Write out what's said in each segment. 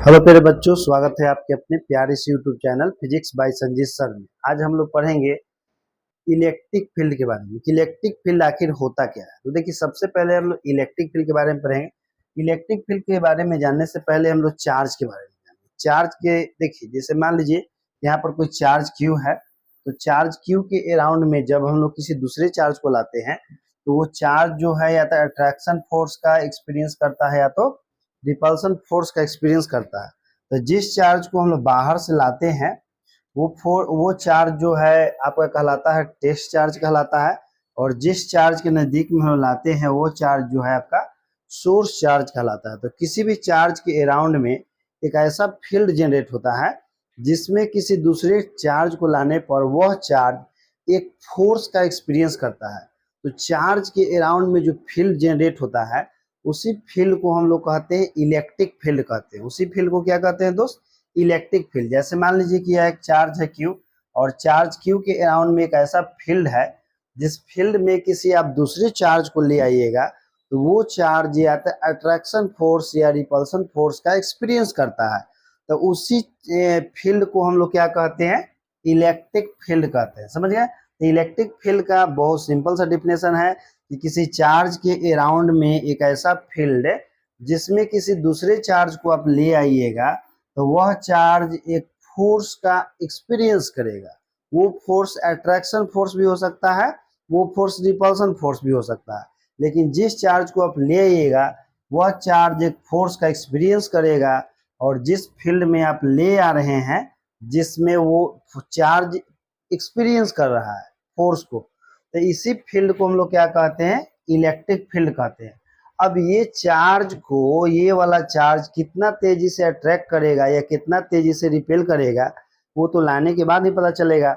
Hello प्यारे बच्चों, स्वागत है आपके अपने प्यारे से YouTube channel physics bye Sanjeet sir में। आज हम लोग पढ़ेंगे इलेक्ट्रिक फील्ड के बारे में कि इलेक्ट्रिक फील्ड आखिर होता क्या है। तो देखिए, सबसे पहले हम लोग इलेक्ट्रिक फील्ड के बारे में पढ़ेंगे। इलेक्ट्रिक फील्ड के बारे में जानने से पहले हम लोग चार्ज के बारे में जानेंगे। चार्ज के देखिए, जैसे मान लीजिए यहाँ पर कोई चार्ज क्यू है, तो चार्ज क्यू के अराउंड में जब हम लोग किसी दूसरे चार्ज को लाते हैं तो वो चार्ज जो है या तो अट्रैक्शन फोर्स का एक्सपीरियंस करता है या तो रिपल्सन फोर्स का एक्सपीरियंस करता है। तो जिस चार्ज को हम लोग बाहर से लाते हैं वो चार्ज जो है आपका कहलाता है टेस्ट चार्ज कहलाता है, और जिस चार्ज के नजदीक में हम लाते हैं वो चार्ज जो है आपका सोर्स चार्ज कहलाता है। तो किसी भी चार्ज के अराउंड में एक ऐसा फील्ड जनरेट होता है जिसमें किसी दूसरे चार्ज को लाने पर वह चार्ज एक फोर्स का एक्सपीरियंस करता है। तो चार्ज के अराउंड में जो फील्ड जनरेट होता है उसी फील्ड को हम लोग कहते हैं इलेक्ट्रिक फील्ड कहते हैं। उसी फील्ड को क्या कहते हैं दोस्त? Electric field. जैसे मान लीजिए कि यह एक चार्ज है क्यू, और चार्ज क्यू के अराउंड में एक ऐसा फील्ड है जिस फील्ड में किसी आप दूसरे चार्ज को ले आइएगा तो वो चार्ज या तो अट्रैक्शन फोर्स या रिपल्सन फोर्स का एक्सपीरियंस करता है। तो उसी फील्ड को हम लोग क्या कहते हैं? इलेक्ट्रिक फील्ड कहते हैं। समझ गए? तो इलेक्ट्रिक फील्ड का बहुत सिंपल सा डिफिनेशन है कि किसी चार्ज के अराउंड में एक ऐसा फील्ड जिसमें किसी दूसरे चार्ज को आप ले आइएगा तो वह चार्ज एक फोर्स का एक्सपीरियंस करेगा। वो फोर्स अट्रैक्शन फोर्स भी हो सकता है, वो फोर्स रिपल्सन फोर्स भी हो सकता है, लेकिन जिस चार्ज को आप ले आइएगा वह चार्ज एक फोर्स का एक्सपीरियंस करेगा। और जिस फील्ड में आप ले आ रहे हैं जिसमें वो चार्ज एक्सपीरियंस कर रहा है फोर्स को, तो इसी फील्ड को हम लोग क्या कहते हैं? इलेक्ट्रिक फील्ड कहते हैं। अब ये चार्ज को, ये वाला चार्ज कितना तेजी से अट्रैक्ट करेगा या कितना तेजी से रिपेल करेगा वो तो लाने के बाद ही पता चलेगा।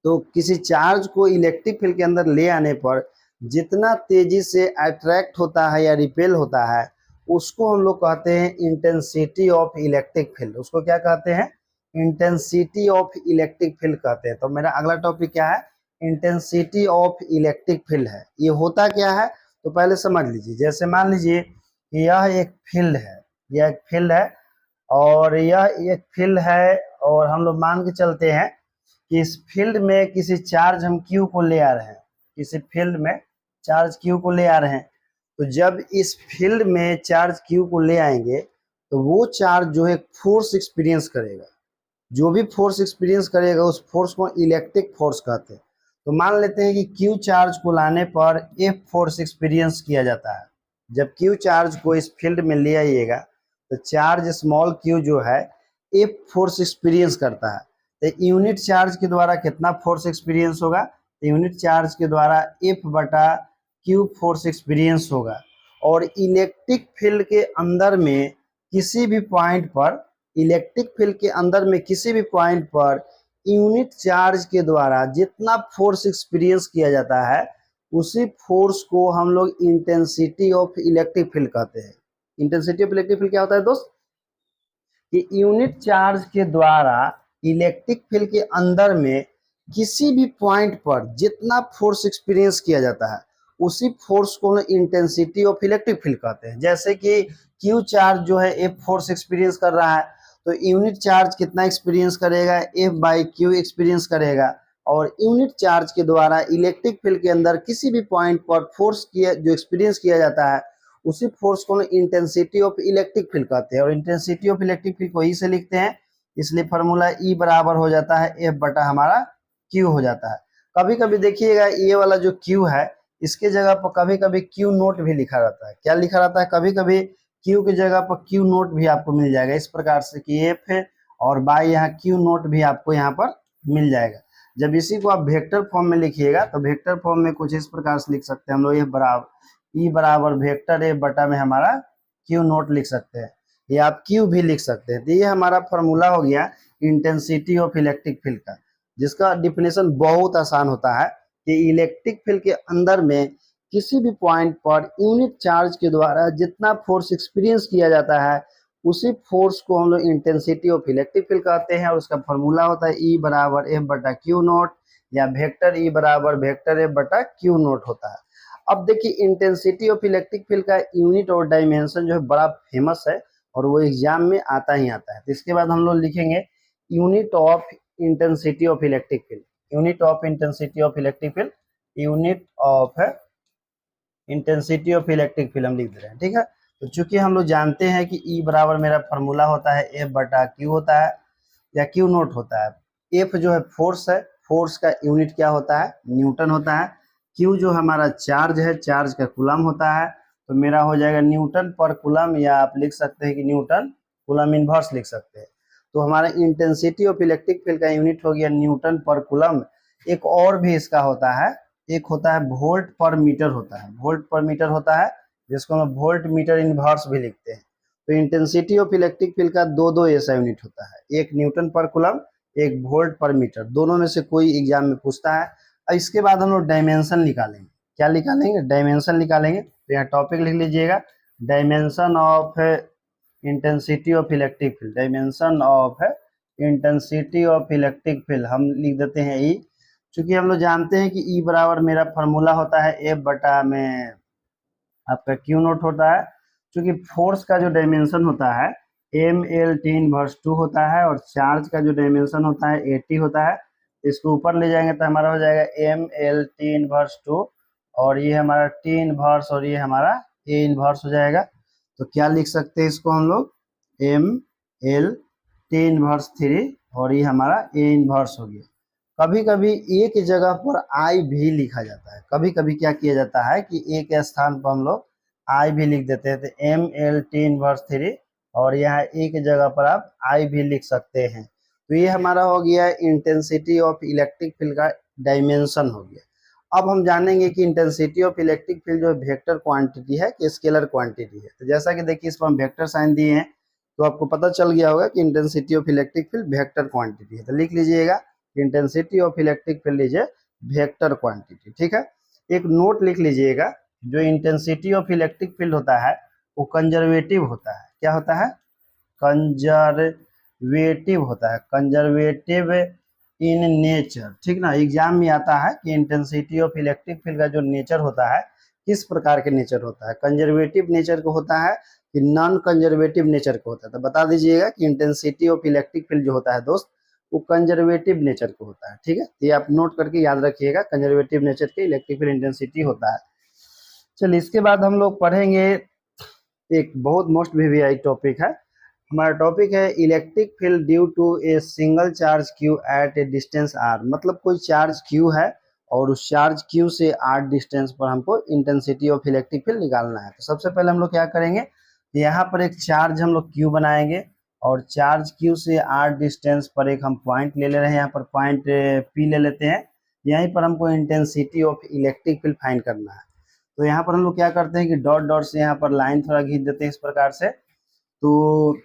तो किसी चार्ज को इलेक्ट्रिक फील्ड के अंदर ले आने पर जितना तेजी से अट्रैक्ट होता है या रिपेल होता है उसको हम लोग कहते हैं इंटेंसिटी ऑफ इलेक्ट्रिक फील्ड। उसको क्या कहते हैं? इंटेंसिटी ऑफ इलेक्ट्रिक फील्ड कहते हैं। तो मेरा अगला टॉपिक क्या है? इंटेंसिटी ऑफ इलेक्ट्रिक फील्ड है। ये होता क्या है तो पहले समझ लीजिए। जैसे मान लीजिए यह एक फील्ड है, यह एक फील्ड है और यह एक फील्ड है, और हम लोग मान के चलते हैं कि इस फील्ड में किसी चार्ज हम क्यू को ले आ रहे हैं, किसी फील्ड में चार्ज क्यू को ले आ रहे हैं। तो जब इस फील्ड में चार्ज क्यू को ले आएंगे तो वो चार्ज जो है फोर्स एक्सपीरियंस करेगा। जो भी फोर्स एक्सपीरियंस करेगा उस फोर्स को इलेक्ट्रिक फोर्स कहते हैं। तो मान लेते हैं कि क्यू चार्ज को लाने पर एफ फोर्स एक्सपीरियंस किया जाता है। जब क्यू चार्ज को इस फील्ड में ले आइएगा तो चार्ज स्मॉल क्यू जो है एफ फोर्स एक्सपीरियंस करता है। तो यूनिट चार्ज के द्वारा कितना फोर्स एक्सपीरियंस होगा? तो यूनिट चार्ज के द्वारा एफ बटा क्यू फोर्स एक्सपीरियंस होगा। और इलेक्ट्रिक फील्ड के अंदर में किसी भी पॉइंट पर, इलेक्ट्रिक फील्ड के अंदर में किसी भी पॉइंट पर यूनिट चार्ज के द्वारा जितना फोर्स एक्सपीरियंस किया जाता है उसी फोर्स को हम लोग इंटेंसिटी ऑफ इलेक्ट्रिक फील्ड कहते हैं। इंटेंसिटी ऑफ इलेक्ट्रिक फील्ड क्या होता है दोस्त? कि यूनिट चार्ज के द्वारा इलेक्ट्रिक फील्ड के अंदर में किसी भी पॉइंट पर जितना फोर्स एक्सपीरियंस किया जाता है उसी फोर्स को इंटेंसिटी ऑफ इलेक्ट्रिक फील्ड कहते हैं। जैसे कि क्यू चार्ज जो है एफ फोर्स एक्सपीरियंस कर रहा है तो यूनिट चार्ज कितना एक्सपीरियंस करेगा? एफ बाई क्यू एक्सपीरियंस करेगा। और यूनिट चार्ज के द्वारा इलेक्ट्रिक फील्ड के अंदर किसी भी पॉइंट पर फोर्स किया जो एक्सपीरियंस किया जाता है उसी फोर्स को इंटेंसिटी ऑफ इलेक्ट्रिक फील्ड कहते हैं। और इंटेंसिटी ऑफ इलेक्ट्रिक फील्ड को ई से लिखते हैं, इसलिए फॉर्मूला ई बराबर हो जाता है एफ बटा हमारा क्यू हो जाता है। कभी कभी देखिएगा ये वाला जो क्यू है इसके जगह पर कभी कभी क्यू नोट भी लिखा रहता है। क्या लिखा रहता है? कभी कभी क्यू की जगह पर क्यू नोट भी आपको मिल जाएगा, इस प्रकार से कि एफ है और बाई यहाँ क्यू नोट भी आपको यहाँ पर मिल जाएगा। जब इसी को आप वेक्टर फॉर्म में लिखिएगा तो वेक्टर फॉर्म में कुछ इस प्रकार से लिख सकते हैं हम लोग, ये बराबर ई बराबर वेक्टर ए बटा में हमारा क्यू नोट लिख सकते हैं, या आप क्यू भी लिख सकते हैं। तो ये हमारा फॉर्मूला हो गया इंटेंसिटी ऑफ इलेक्ट्रिक फील्ड का, जिसका डिफिनेशन बहुत आसान होता है कि इलेक्ट्रिक फील्ड के अंदर में किसी भी पॉइंट पर यूनिट चार्ज के द्वारा जितना फोर्स एक्सपीरियंस किया जाता है उसी फोर्स को हम लोग इंटेंसिटी ऑफ इलेक्ट्रिक फील्ड कहते हैं। और उसका फॉर्मूला होता है ई बराबर एफ बटा क्यू नोट, या वेक्टर ई बराबर वेक्टर एफ बटा क्यू नोट होता है। अब देखिए इंटेंसिटी ऑफ इलेक्ट्रिक फील्ड का यूनिट और डायमेंशन जो है बड़ा फेमस है, और वो एग्जाम में आता ही आता है। तो इसके बाद हम लोग लिखेंगे unit of intensity of electric field, unit of intensity of electric field, unit of intensity of electric field हम लिख दे रहे हैं, ठीक है। तो चूंकि हम लोग जानते हैं कि ई बराबर मेरा फॉर्मूला होता है एफ बटा क्यू होता है या क्यू नोट होता है। एफ जो है फोर्स है, फोर्स का यूनिट क्या होता है, न्यूटन होता है। क्यू जो हमारा चार्ज है, चार्ज का कूलम होता है, तो मेरा हो जाएगा न्यूटन पर कूलम, या आप लिख सकते हैं कि न्यूटन कूलम इनवर्स लिख सकते हैं। तो हमारा इंटेंसिटी ऑफ इलेक्ट्रिक फील्ड का यूनिट हो गया न्यूटन पर कूलम। एक और भी इसका होता है, एक होता है वोल्ट पर मीटर होता है, वोल्ट पर मीटर होता है, जिसको हम वोल्ट मीटर इनवर्स भी लिखते हैं। तो इंटेंसिटी ऑफ इलेक्ट्रिक फील्ड का दो ऐसा यूनिट होता है, एक न्यूटन पर कूलम, एक वोल्ट पर मीटर, दोनों में से कोई एग्जाम में पूछता है। और इसके बाद हम लोग डायमेंशन निकालेंगे, क्या निकालेंगे, डायमेंशन निकालेंगे। तो यहाँ टॉपिक लिख लीजिएगा, dimension of intensity of electric field, dimension of intensity of electric field हम लिख देते हैं ई। चूंकि हम लोग जानते हैं कि ई बराबर मेरा फॉर्मूला होता है एफ बटा में आपका क्यू नोट होता है। चूंकि फोर्स का जो डायमेंशन होता है एम एल टी इनवर्स 2 होता है, और चार्ज का जो डायमेंशन होता है 80 होता है। इसको ऊपर ले जाएंगे तो हमारा हो जाएगा एम एल टी इनवर्स 2, और ये हमारा टी इनवर्स, और ये हमारा ए इनवर्स हो जाएगा। तो क्या लिख सकते हैं इसको हम लोग, एम एल टी इनवर्स 3, और ये हमारा ए इनवर्स हो गया। कभी कभी एक जगह पर आई भी लिखा जाता है, कभी कभी क्या किया जाता है कि ए के स्थान पर हम लोग आई भी लिख देते हैं। तो एम एल टी इनवर्स 3, और यहाँ एक जगह पर आप आई भी लिख सकते हैं। तो ये हमारा हो गया इंटेंसिटी ऑफ इलेक्ट्रिक फील्ड का डायमेंशन हो गया। अब हम जानेंगे कि इंटेंसिटी ऑफ इलेक्ट्रिक फील्ड जो वेक्टर क्वांटिटी है कि स्केलर क्वांटिटी है। तो जैसा कि देखिए इस पर हम वेक्टर साइन दिए हैं, तो आपको पता चल गया होगा कि intensity of electric field vector quantity है। तो लिख लीजिएगा intensity of electric field is a vector quantity, ठीक है। एक नोट लिख लीजिएगा, जो इंटेंसिटी ऑफ इलेक्ट्रिक फील्ड होता है वो कंजर्वेटिव होता है। क्या होता है, कंजर्वेटिव होता है, कंजर्वेटिव इन नेचर, ठीक ना। एग्जाम में आता है कि इंटेंसिटी ऑफ इलेक्ट्रिक फील्ड का जो नेचर होता है किस प्रकार के नेचर होता है, कंजर्वेटिव नेचर को होता है कि नॉन कंजर्वेटिव नेचर को होता है। तो बता दीजिएगा कि इंटेंसिटी ऑफ इलेक्ट्रिक फील्ड जो होता है दोस्त वो कंजर्वेटिव नेचर को होता है, ठीक है। ये आप नोट करके याद रखिएगा, कंजर्वेटिव नेचर के इलेक्ट्रिक फील्ड इंटेंसिटी होता है। चलिए इसके बाद हम लोग पढ़ेंगे एक बहुत मोस्ट वीवीआई टॉपिक है, हमारा टॉपिक है electric field due to a single charge Q at a distance R. मतलब कोई चार्ज क्यू है और उस चार्ज क्यू से आर डिस्टेंस पर हमको इंटेंसिटी ऑफ इलेक्ट्रिक फील्ड निकालना है। तो सबसे पहले हम लोग क्या करेंगे, यहाँ पर एक चार्ज हम लोग क्यू बनाएंगे, और चार्ज क्यू से आर डिस्टेंस पर एक हम पॉइंट ले रहे हैं, यहाँ पर पॉइंट पी ले लेते हैं। यहीं पर हमको intensity of electric field find करना है। तो यहाँ पर हम लोग क्या करते हैं कि डॉट डॉट से यहाँ पर लाइन थोड़ा खींच देते हैं इस प्रकार से। तो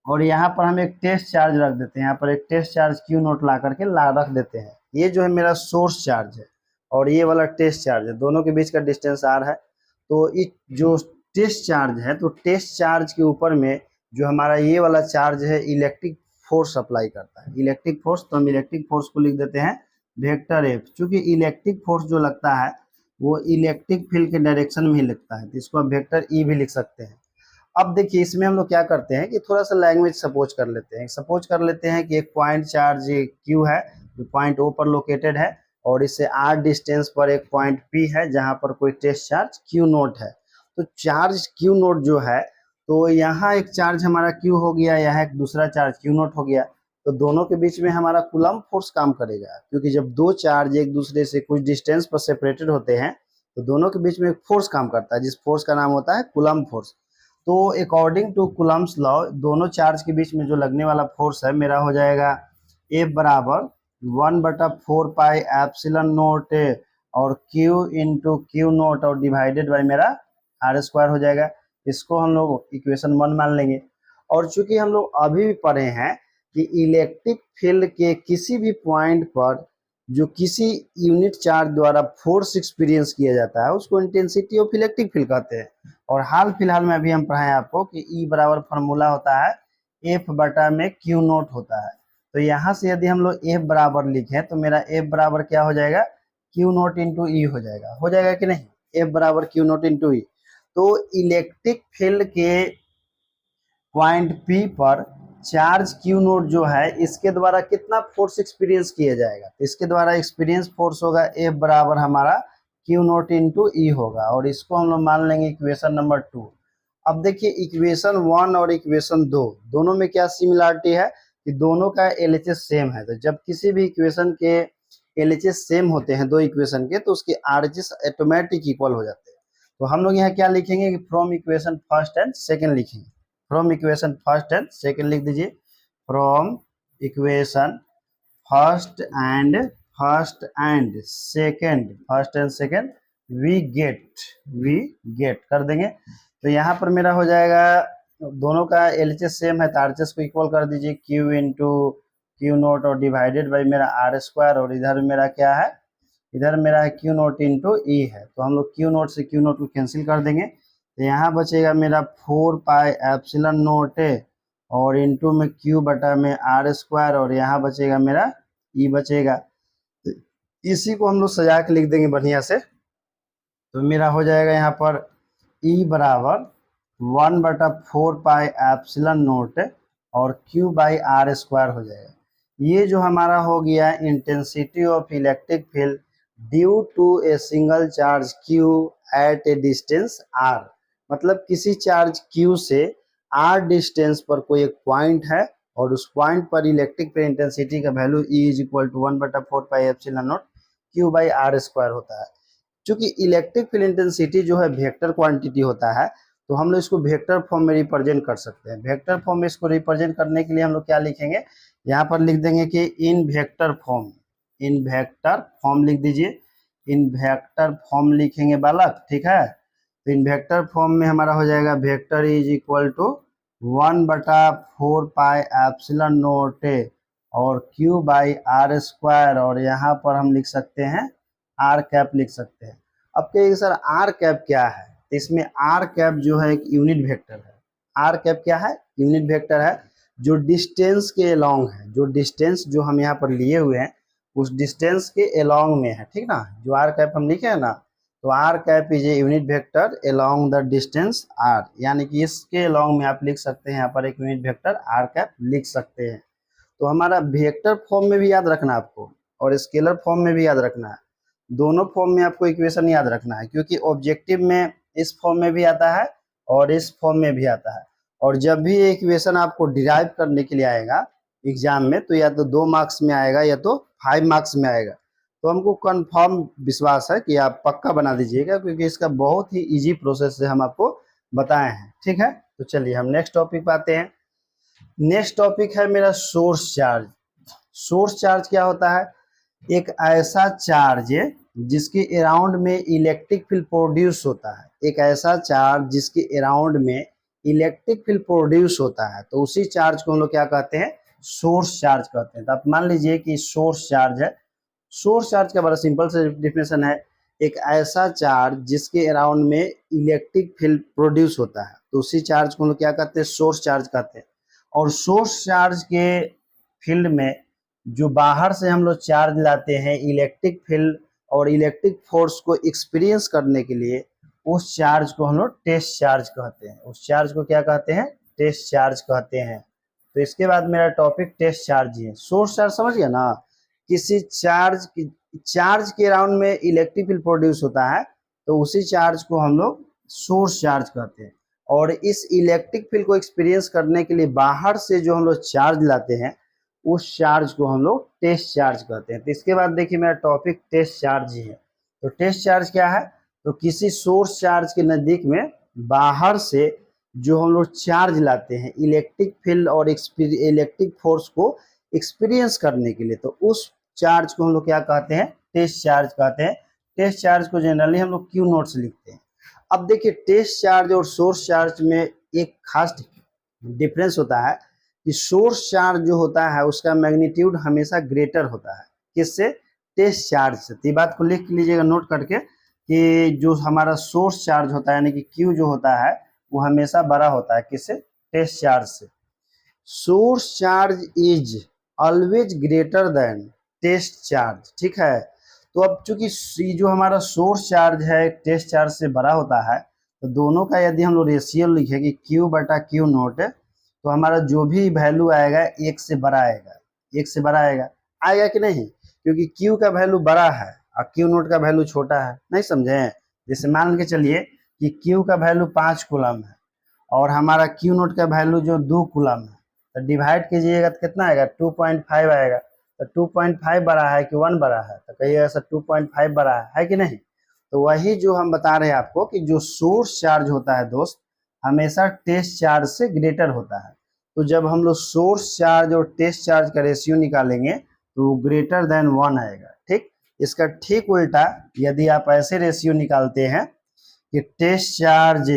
और यहाँ पर हम एक टेस्ट चार्ज रख देते हैं, यहाँ पर एक टेस्ट चार्ज क्यू नोट ला करके रख देते हैं। ये जो है मेरा सोर्स चार्ज है और ये वाला टेस्ट चार्ज है, दोनों के बीच का डिस्टेंस आर है। तो इस जो टेस्ट चार्ज है, तो टेस्ट चार्ज के ऊपर में जो हमारा ये वाला चार्ज है इलेक्ट्रिक फोर्स अप्लाई करता है, इलेक्ट्रिक फोर्स। तो हम इलेक्ट्रिक फोर्स को लिख देते हैं वेक्टर एफ। चूंकि इलेक्ट्रिक फोर्स जो लगता है वो इलेक्ट्रिक फील्ड के डायरेक्शन में ही लगता है, तो इसको आप वेक्टर ई भी लिख सकते हैं। अब देखिए इसमें हम लोग क्या करते हैं कि थोड़ा सा लैंग्वेज सपोज कर लेते हैं। सपोज कर लेते हैं कि एक पॉइंट चार्ज क्यू है जो पॉइंट ओ पर लोकेटेड है, और इससे आर डिस्टेंस पर एक पॉइंट पी है जहां पर कोई टेस्ट चार्ज क्यू नोट है। तो चार्ज क्यू नोट जो है, तो यहाँ एक चार्ज हमारा क्यू हो गया, यहाँ एक दूसरा चार्ज क्यू नोट हो गया। तो दोनों के बीच में हमारा कूलम फोर्स काम करेगा, क्योंकि जब दो चार्ज एक दूसरे से कुछ डिस्टेंस पर सेपरेटेड होते हैं तो दोनों के बीच में एक फोर्स काम करता है, जिस फोर्स का नाम होता है कूलम फोर्स। तो अकॉर्डिंग टू कूलम्स लॉ दोनों चार्ज के बीच में जो लगने वाला फोर्स है मेरा हो जाएगा F बराबर 1/4 पाई एप्सिलॉन नोट और Q इंटू क्यू नोट और डिवाइडेड बाई मेरा R² हो जाएगा। इसको हम लोग इक्वेशन 1 मान लेंगे। और चूंकि हम लोग अभी भी पढ़े हैं कि इलेक्ट्रिक फील्ड के किसी भी पॉइंट पर जो किसी यूनिट चार्ज द्वारा फोर्स एक्सपीरियंस किया जाता है उसको इंटेंसिटी ऑफ इलेक्ट्रिक फील्ड कहते हैं। और हाल फिलहाल में अभी हम पढ़ाएं आपको कि E बराबर फॉर्मूला होता है F बटा में Q नोट होता है। तो यहाँ से यदि हम लोग F बराबर लिखें तो मेरा F बराबर क्या हो जाएगा, Q नोट इंटू ई हो जाएगा कि नहीं, F बराबर Q नोट इंटू ई। तो इलेक्ट्रिक फील्ड के पॉइंट P पर चार्ज Q नोट जो है इसके द्वारा कितना फोर्स एक्सपीरियंस किया जाएगा, तो इसके द्वारा एक्सपीरियंस फोर्स होगा F बराबर हमारा Q नोट इंटू ई होगा, और इसको हम लोग मान लेंगे इक्वेशन नंबर 2। अब देखिए इक्वेशन 1 और इक्वेशन 2 दोनों में क्या सिमिलरिटी है कि दोनों का LHS सेम है। तो जब किसी भी इक्वेशन के LHS सेम होते हैं दो इक्वेशन के, तो उसके RHS ऑटोमेटिक इक्वल हो जाते हैं। तो हम लोग यहाँ क्या लिखेंगे कि from equation first and second लिखेंगे। From equation first and second लिख दीजिए। From equation first and second we get कर देंगे। तो यहाँ पर मेरा हो जाएगा, दोनों का LHS सेम है तो RHS को इक्वल कर दीजिए, Q इंटू Q नोट और डिवाइडेड बाई मेरा R स्क्वायर, और इधर मेरा क्या है, इधर मेरा है Q नोट इंटू ई है। तो हम लोग Q नोट से Q नोट को कैंसिल कर देंगे, तो यहाँ बचेगा मेरा 4 पाई एप्सिलॉन नोट और इंटू में Q बटा में R स्क्वायर, और यहाँ बचेगा मेरा ई बचेगा। तो इसी को हम लोग सजा के लिख देंगे बढ़िया से। तो मेरा हो जाएगा यहाँ पर E बराबर 1/4 पाई एप्सिलॉन नोट और Q बाई R स्क्वायर हो जाएगा। ये जो हमारा हो गया intensity of electric field due to a single charge Q at a distance R, मतलब किसी चार्ज Q से R डिस्टेंस पर कोई एक पॉइंट है और उस पॉइंट पर इलेक्ट्रिक फील्ड इंटेंसिटी का value E is equal to 1/4 pi epsilon naught Q by R square होता है। चूंकि इलेक्ट्रिक फील्ड इंटेंसिटी जो है वेक्टर क्वांटिटी होता है, तो हम लोग इसको वेक्टर फॉर्म में रिप्रेजेंट कर सकते हैं। वेक्टर फॉर्म में इसको रिप्रेजेंट करने के लिए हम लोग क्या लिखेंगे, यहाँ पर लिख देंगे कि इन वेक्टर फॉर्म लिख दीजिए। इन वेक्टर फॉर्म लिखेंगे बालक, ठीक है। तो इन वेक्टर फॉर्म में हमारा हो जाएगा vector is equal to 1/4 pi epsilon naught और Q बाई R स्क्वायर, और यहाँ पर हम लिख सकते हैं R कैप लिख सकते हैं। अब कहिए सर R कैप क्या है, तो इसमें R कैप जो है एक यूनिट वेक्टर है। R कैप क्या है, यूनिट वेक्टर है जो डिस्टेंस के अलोंग है, जो डिस्टेंस जो हम यहाँ पर लिए हुए हैं उस डिस्टेंस के अलोंग में है, ठीक ना। जो R कैप हम लिखे है ना, तो R cap is a unit vector along the distance R, यानी कि इसके अलोंग में आप लिख सकते हैं यहाँ पर एक यूनिट वेक्टर R कैप लिख सकते हैं। तो हमारा वेक्टर फॉर्म में भी याद रखना आपको और स्केलर फॉर्म में भी याद रखना है, दोनों फॉर्म में आपको इक्वेशन याद रखना है, क्योंकि ऑब्जेक्टिव में इस फॉर्म में भी आता है और इस फॉर्म में भी आता है। और जब भी इक्वेशन आपको डिराइव करने के लिए आएगा एग्जाम में, तो या तो 2 मार्क्स में आएगा या तो 5 मार्क्स में आएगा। तो हमको कंफर्म विश्वास है कि आप पक्का बना दीजिएगा, क्योंकि इसका बहुत ही इजी प्रोसेस से हम आपको बताए हैं, ठीक है। तो चलिए हम नेक्स्ट टॉपिक पे आते हैं। नेक्स्ट टॉपिक है मेरा सोर्स चार्ज। सोर्स चार्ज क्या होता है, एक ऐसा चार्ज जिसके अराउंड में इलेक्ट्रिक फील्ड प्रोड्यूस होता है। एक ऐसा चार्ज जिसके अराउंड में इलेक्ट्रिक फील्ड प्रोड्यूस होता है, तो उसी चार्ज को हम लोग क्या कहते हैं, सोर्स चार्ज कहते हैं। तो आप मान लीजिए कि सोर्स चार्ज है। सोर्स चार्ज का बड़ा सिंपल से डिफिनेशन है, एक ऐसा चार्ज जिसके अराउंड में इलेक्ट्रिक फील्ड प्रोड्यूस होता है, तो उसी चार्ज को हम लोग क्या कहते हैं, सोर्स चार्ज कहते हैं। और सोर्स चार्ज के फील्ड में जो बाहर से हम लोग चार्ज लाते हैं इलेक्ट्रिक फील्ड और इलेक्ट्रिक फोर्स को एक्सपीरियंस करने के लिए, उस चार्ज को हम लोग टेस्ट चार्ज कहते हैं। उस चार्ज को क्या कहते हैं, टेस्ट चार्ज कहते हैं। तो इसके बाद मेरा टॉपिक टेस्ट चार्ज ही है। सोर्स चार्ज समझ गया ना, किसी चार्ज के अराउंड में इलेक्ट्रिक फील्ड प्रोड्यूस होता है, तो उसी चार्ज को हम लोग सोर्स चार्ज कहते हैं। और इस इलेक्ट्रिक फील्ड को एक्सपीरियंस करने के लिए बाहर से जो हम लोग चार्ज लाते हैं, उस चार्ज को हम लोग टेस्ट चार्ज कहते हैं। तो इसके बाद देखिए मेरा टॉपिक टेस्ट चार्ज ही है। तो टेस्ट चार्ज क्या है, तो किसी सोर्स चार्ज के नज़दीक में बाहर से जो हम लोग चार्ज लाते हैं इलेक्ट्रिक फील्ड और इलेक्ट्रिक फोर्स को एक्सपीरियंस करने के लिए, तो उस चार्ज को हम लोग क्या कहते हैं, टेस्ट चार्ज कहते हैं। टेस्ट चार्ज को जनरली हम लोग Q नोट से लिखते हैं। अब देखिए टेस्ट चार्ज और सोर्स चार्ज में एक खास डिफरेंस होता है कि सोर्स चार्ज जो होता है उसका मैग्नीट्यूड हमेशा ग्रेटर होता है, किससे, टेस्ट चार्ज से। तो ये बात को लिख लीजिएगा नोट करके कि जो हमारा सोर्स चार्ज होता है यानी कि Q जो होता है वो हमेशा बड़ा होता है, किससे, टेस्ट चार्ज से। Source charge is always greater than test charge, ठीक है। तो अब चूंकि जो हमारा सोर्स चार्ज है टेस्ट चार्ज से बड़ा होता है, तो दोनों का यदि हम लोग रेशियो लिखेंगे Q/Q नोट, तो हमारा जो भी वैल्यू आएगा 1 से बड़ा आएगा, 1 से बड़ा आएगा, आएगा कि नहीं, क्योंकि Q का वैल्यू बड़ा है और Q नोट का वैल्यू छोटा है, नहीं समझे। जैसे मान के चलिए कि Q का वैल्यू 5 कूलम है और हमारा Q नोट का वैल्यू जो 2 कूलम है, तो डिवाइड कीजिएगा तो कितना आएगा, 2.5 आएगा। तो 2.5 बड़ा है कि 1 बड़ा है, तो कहिएगा सर 2.5 बड़ा है कि नहीं। तो वही जो हम बता रहे हैं आपको कि जो सोर्स चार्ज होता है दोस्त, हमेशा टेस्ट चार्ज से ग्रेटर होता है। तो जब हम लोग सोर्स चार्ज और टेस्ट चार्ज का रेशियो निकालेंगे तो ग्रेटर देन 1 आएगा, ठीक। इसका ठीक उल्टा यदि आप ऐसे रेशियो निकालते हैं कि टेस्ट चार्ज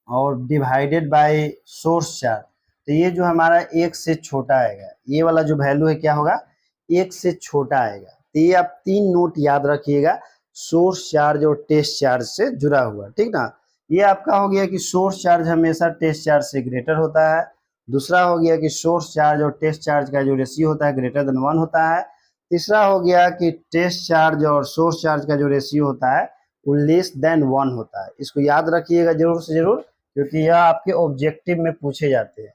और डिवाइडेड बाय सोर्स चार्ज, तो ये जो हमारा 1 से छोटा आएगा, ये वाला जो वैल्यू है क्या होगा, 1 से छोटा आएगा। तो ये आप 3 नोट याद रखिएगा, सोर्स चार्ज और टेस्ट चार्ज से जुड़ा हुआ, ठीक ना। ये आपका हो गया कि सोर्स चार्ज हमेशा टेस्ट चार्ज से ग्रेटर होता है। दूसरा हो गया कि सोर्स चार्ज और टेस्ट चार्ज का जो रेशियो होता है ग्रेटर देन 1 होता है। तीसरा हो गया कि टेस्ट चार्ज और सोर्स चार्ज का जो रेशियो होता है वो लेस देन 1 होता है। इसको याद रखिएगा जरूर से जरूर, क्योंकि यह आपके ऑब्जेक्टिव में पूछे जाते हैं।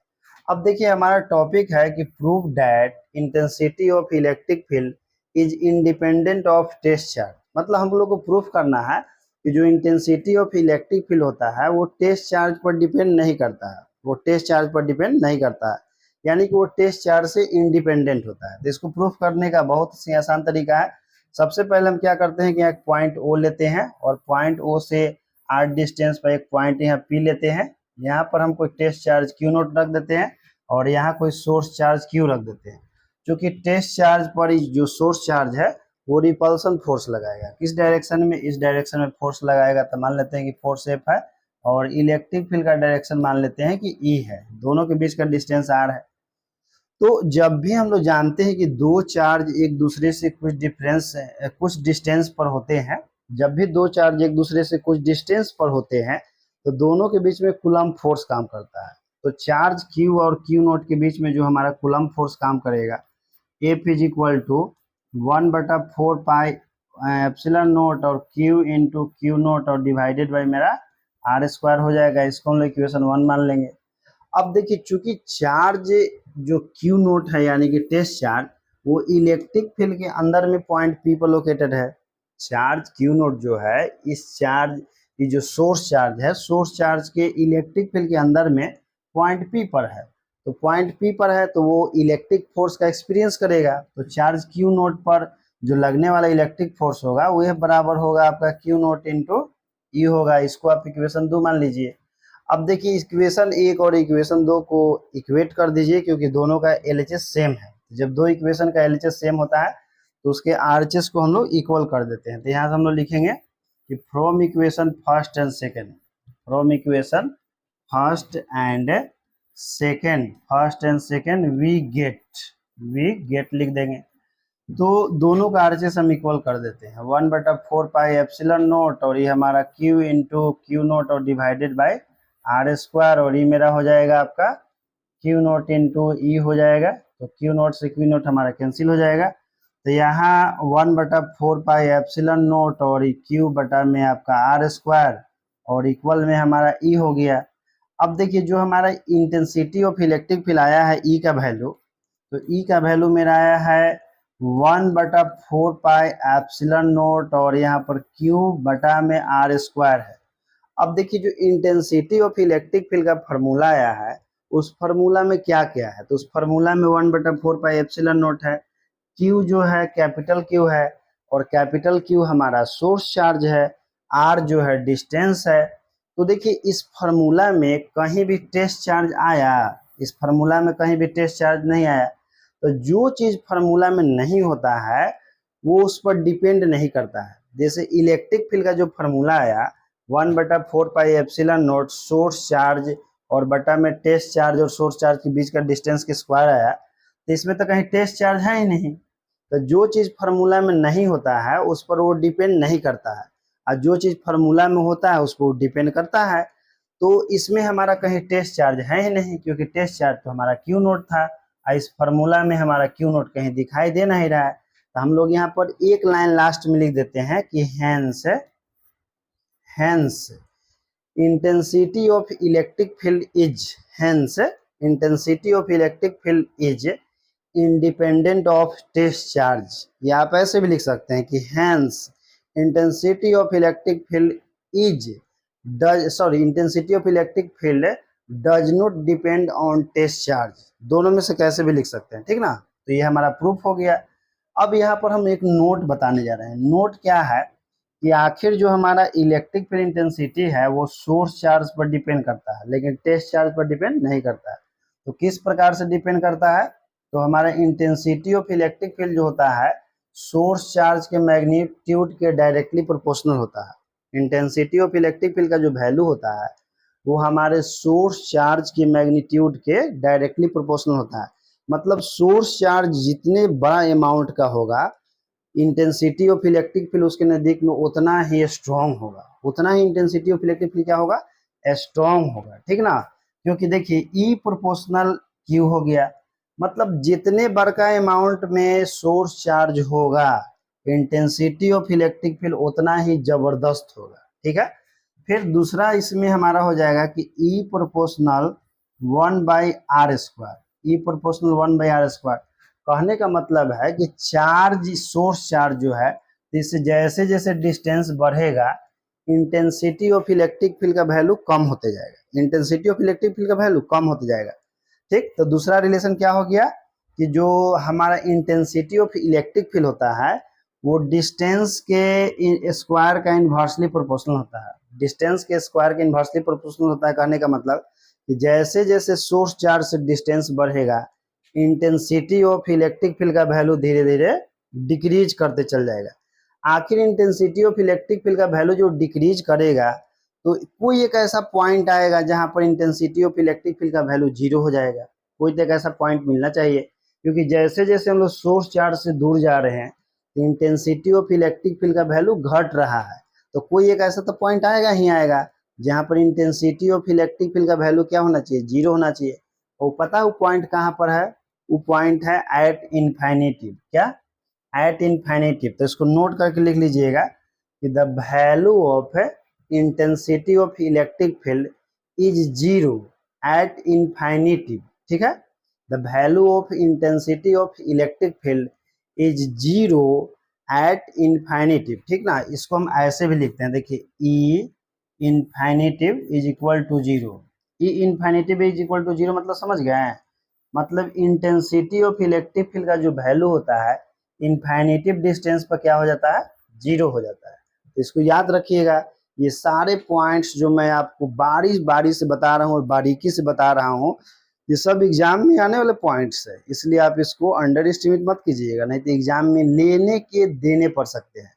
अब देखिए हमारा टॉपिक है कि prove that intensity of electric field is independent of test charge. मतलब हम लोग को प्रूफ करना है कि जो इंटेंसिटी ऑफ इलेक्ट्रिक फील्ड होता है वो टेस्ट चार्ज पर डिपेंड नहीं करता है, वो टेस्ट चार्ज पर डिपेंड नहीं करता है, यानी कि वो टेस्ट चार्ज से इंडिपेंडेंट होता है। तो इसको प्रूफ करने का बहुत ही आसान तरीका है। सबसे पहले हम क्या करते हैं कि एक पॉइंट ओ लेते हैं और पॉइंट ओ से r डिस्टेंस पर एक पॉइंट यहाँ P लेते हैं। यहाँ पर हम कोई टेस्ट चार्ज Q नोट रख देते हैं और यहाँ कोई सोर्स चार्ज Q रख देते हैं। क्योंकि टेस्ट चार्ज पर जो सोर्स चार्ज है वो रिपल्सन फोर्स लगाएगा, किस डायरेक्शन में, इस डायरेक्शन में फोर्स लगाएगा। तो मान लेते हैं कि फोर्स F है और इलेक्ट्रिक फील्ड का डायरेक्शन मान लेते हैं कि E है, दोनों के बीच का डिस्टेंस R है। तो जब भी हम लोग जानते हैं कि दो चार्ज एक दूसरे से कुछ डिस्टेंस पर होते हैं, जब भी दो चार्ज एक दूसरे से कुछ डिस्टेंस पर होते हैं तो दोनों के बीच में कूलम्ब फोर्स काम करता है। तो चार्ज Q और Q नोट के बीच में जो हमारा कूलम्ब फोर्स काम करेगा, F is equal to 1/4 pi epsilon naught और Q इंटू Q नोट और डिवाइडेड बाई मेरा R² हो जाएगा। इसको हम लोग इक्वेशन 1 मान लेंगे। अब देखिए चूंकि चार्ज जो Q नोट है यानी कि टेस्ट चार्ज, वो इलेक्ट्रिक फील्ड के अंदर में पॉइंट P पर लोकेटेड है। चार्ज Q नोट जो है, इस चार्ज की जो सोर्स चार्ज है, सोर्स चार्ज के इलेक्ट्रिक फील्ड के अंदर में पॉइंट P पर है। तो पॉइंट P पर है तो वो इलेक्ट्रिक फोर्स का एक्सपीरियंस करेगा। तो चार्ज Q नोट पर जो लगने वाला इलेक्ट्रिक फोर्स होगा वह बराबर होगा आपका Q नोट इंटू E होगा। इसको आप इक्वेशन 2 मान लीजिए। अब देखिए इक्वेशन 1 और इक्वेशन 2 को इक्वेट कर दीजिए, क्योंकि दोनों का LHS सेम है। जब दो इक्वेशन का LHS सेम होता है तो उसके RHS को हम लोग इक्वल कर देते हैं। तो यहाँ से हम लोग लिखेंगे कि from equation first and second, from equation first and second we get लिख देंगे। तो दोनों का RHS हम इक्वल कर देते हैं, 1/4 पाई एप्सिलॉन नोट और ये हमारा Q इंटू Q नोट और डिवाइडेड बाई R², और ये मेरा हो जाएगा आपका Q नोट इंटू E हो जाएगा। तो Q नोट से Q नोट हमारा कैंसिल हो जाएगा। तो यहाँ 1/4 पाई एप्सिलॉन नोट और Q बटा में आपका R² और इक्वल में हमारा E हो गया। अब देखिए जो हमारा इंटेंसिटी ऑफ इलेक्ट्रिक फील्ड आया है E का वैल्यू, तो E का वैल्यू मेरा आया है 1/4 पाई एप्सिलॉन नोट और यहाँ पर Q बटा में R² है। अब देखिए जो इंटेंसिटी ऑफ इलेक्ट्रिक फील्ड का फार्मूला आया है उस फार्मूला में क्या क्या है, तो उस फार्मूला में 1/4 पाई एप्सिलॉन नोट है, Q जो है कैपिटल Q है और कैपिटल Q हमारा सोर्स चार्ज है, R जो है डिस्टेंस है। तो देखिए इस फार्मूला में कहीं भी टेस्ट चार्ज आया, इस फार्मूला में कहीं भी टेस्ट चार्ज नहीं आया। तो जो चीज फार्मूला में नहीं होता है वो उस पर डिपेंड नहीं करता है। जैसे इलेक्ट्रिक फील्ड का जो फार्मूला आया 1/4 pi epsilon note source charge और बटा में टेस्ट चार्ज और सोर्स चार्ज के बीच का डिस्टेंस के स्क्वायर आया, तो इसमें तो कहीं टेस्ट चार्ज है ही नहीं। तो जो चीज फार्मूला में नहीं होता है उस पर वो डिपेंड नहीं करता है, और जो चीज फार्मूला में होता है उस पर डिपेंड करता है। तो इसमें हमारा कहीं टेस्ट चार्ज है ही नहीं, क्योंकि टेस्ट चार्ज तो हमारा Q नोट था और इस फार्मूला में हमारा Q नोट कहीं दिखाई दे नहीं रहा है। तो हम लोग यहाँ पर एक लाइन लास्ट में लिख देते हैं कि hence intensity of electric field is, hence intensity of electric field is independent of test charge. या आप ऐसे भी लिख सकते हैं कि hence intensity of electric field is intensity of electric field does not depend on test charge. दोनों में से कैसे भी लिख सकते हैं, ठीक ना। तो ये हमारा प्रूफ हो गया। अब यहाँ पर हम एक नोट बताने जा रहे हैं। नोट क्या है कि आखिर जो हमारा इलेक्ट्रिक फील्ड इंटेंसिटी है वो सोर्स चार्ज पर डिपेंड करता है, लेकिन टेस्ट चार्ज पर डिपेंड नहीं करता है। तो किस प्रकार से डिपेंड करता है? तो हमारा इंटेंसिटी ऑफ इलेक्ट्रिक फील्ड जो होता है सोर्स चार्ज के मैग्नीट्यूड के डायरेक्टली प्रोपोर्शनल होता है। इंटेंसिटी ऑफ इलेक्ट्रिक फील्ड का जो वैल्यू होता है वो हमारे सोर्स चार्ज के मैग्नीट्यूड के डायरेक्टली प्रोपोर्शनल होता है। मतलब सोर्स चार्ज जितने बड़ा अमाउंट का होगा, इंटेंसिटी ऑफ इलेक्ट्रिक फील्ड उसके नजदीक में उतना ही स्ट्रॉन्ग होगा, उतना ही इंटेंसिटी ऑफ इलेक्ट्रिक फील्ड क्या होगा? स्ट्रॉन्ग होगा, ठीक ना। क्योंकि देखिए ई प्रोपोर्शनल क्यू हो गया, मतलब जितने बड़का अमाउंट में सोर्स चार्ज होगा इंटेंसिटी ऑफ इलेक्ट्रिक फील्ड उतना ही जबरदस्त होगा, ठीक है। फिर दूसरा इसमें हमारा हो जाएगा कि ई प्रोपोर्शनल 1/r²। ई प्रोपोर्शनल 1/r²। कहने का मतलब है कि चार्ज, सोर्स चार्ज जो है, इससे जैसे जैसे डिस्टेंस बढ़ेगा इंटेंसिटी ऑफ इलेक्ट्रिक फील्ड का वैल्यू कम होते जाएगा। इंटेंसिटी ऑफ इलेक्ट्रिक फील्ड का वैल्यू कम होते जाएगा, ठीक। तो दूसरा रिलेशन क्या हो गया कि जो हमारा इंटेंसिटी ऑफ इलेक्ट्रिक फील्ड होता है वो डिस्टेंस के स्क्वायर का इन्वर्सली प्रोपोर्शनल होता है। डिस्टेंस के स्क्वायर के इन्वर्सली प्रोपोर्शनल होता है। कहने का मतलब कि जैसे जैसे सोर्स चार्ज से डिस्टेंस बढ़ेगा इंटेंसिटी ऑफ इलेक्ट्रिक फील्ड का वैल्यू धीरे धीरे डिक्रीज करते चल जाएगा। आखिर इंटेंसिटी ऑफ इलेक्ट्रिक फील्ड का वैल्यू जो डिक्रीज करेगा तो कोई एक ऐसा पॉइंट आएगा जहां पर इंटेंसिटी ऑफ इलेक्ट्रिक फील्ड का वैल्यू 0 हो जाएगा। कोई तो एक ऐसा पॉइंट मिलना चाहिए, क्योंकि जैसे जैसे हम लोग सोर्स चार्ज से दूर जा रहे हैं इंटेंसिटी ऑफ इलेक्ट्रिक फील्ड का वैल्यू घट रहा है। तो कोई एक ऐसा तो पॉइंट आएगा ही आएगा जहां पर इंटेंसिटी ऑफ इलेक्ट्रिक फील्ड का वैल्यू क्या होना चाहिए? 0 होना चाहिए। और पता है वो पॉइंट कहां पर है? वो पॉइंट है एट इन्फिनिटी। क्या? At infinity. तो इसको नोट करके लिख लीजिएगा कि the value of intensity of electric field is 0 at infinity, ठीक है। The value of intensity of electric field is 0 at infinity, ठीक ना। इसको हम ऐसे भी लिखते हैं, देखिए E infinitive is equal to 0। E infinitive is equal to 0 मतलब समझ गए? मतलब इंटेंसिटी ऑफ इलेक्ट्रिक फील्ड का जो वैल्यू होता है इन्फिनिटिव डिस्टेंस पर क्या हो जाता है? 0 हो जाता है। तो इसको याद रखिएगा। ये सारे पॉइंट्स जो मैं आपको बारी बारी से बता रहा हूँ और बारीकी से बता रहा हूँ, ये सब एग्जाम में आने वाले पॉइंट्स है, इसलिए आप इसको अंडर एस्टिमेट मत कीजिएगा, नहीं तो एग्जाम में लेने के देने पड़ सकते हैं।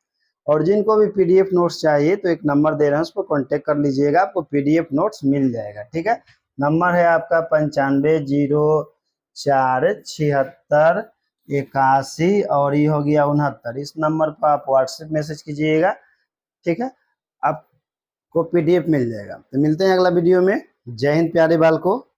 और जिनको भी पीडीएफ नोट्स चाहिए तो एक नंबर दे रहे हैं, उस पर कॉन्टेक्ट कर लीजिएगा, आपको पीडीएफ नोट्स मिल जाएगा, ठीक है। नंबर है आपका 95047681 और ये हो गया 69। इस नंबर पर आप व्हाट्सएप मैसेज कीजिएगा, ठीक है। आपको पीडीएफ मिल जाएगा। तो मिलते हैं अगला वीडियो में। जय हिंद प्यारे बाल को।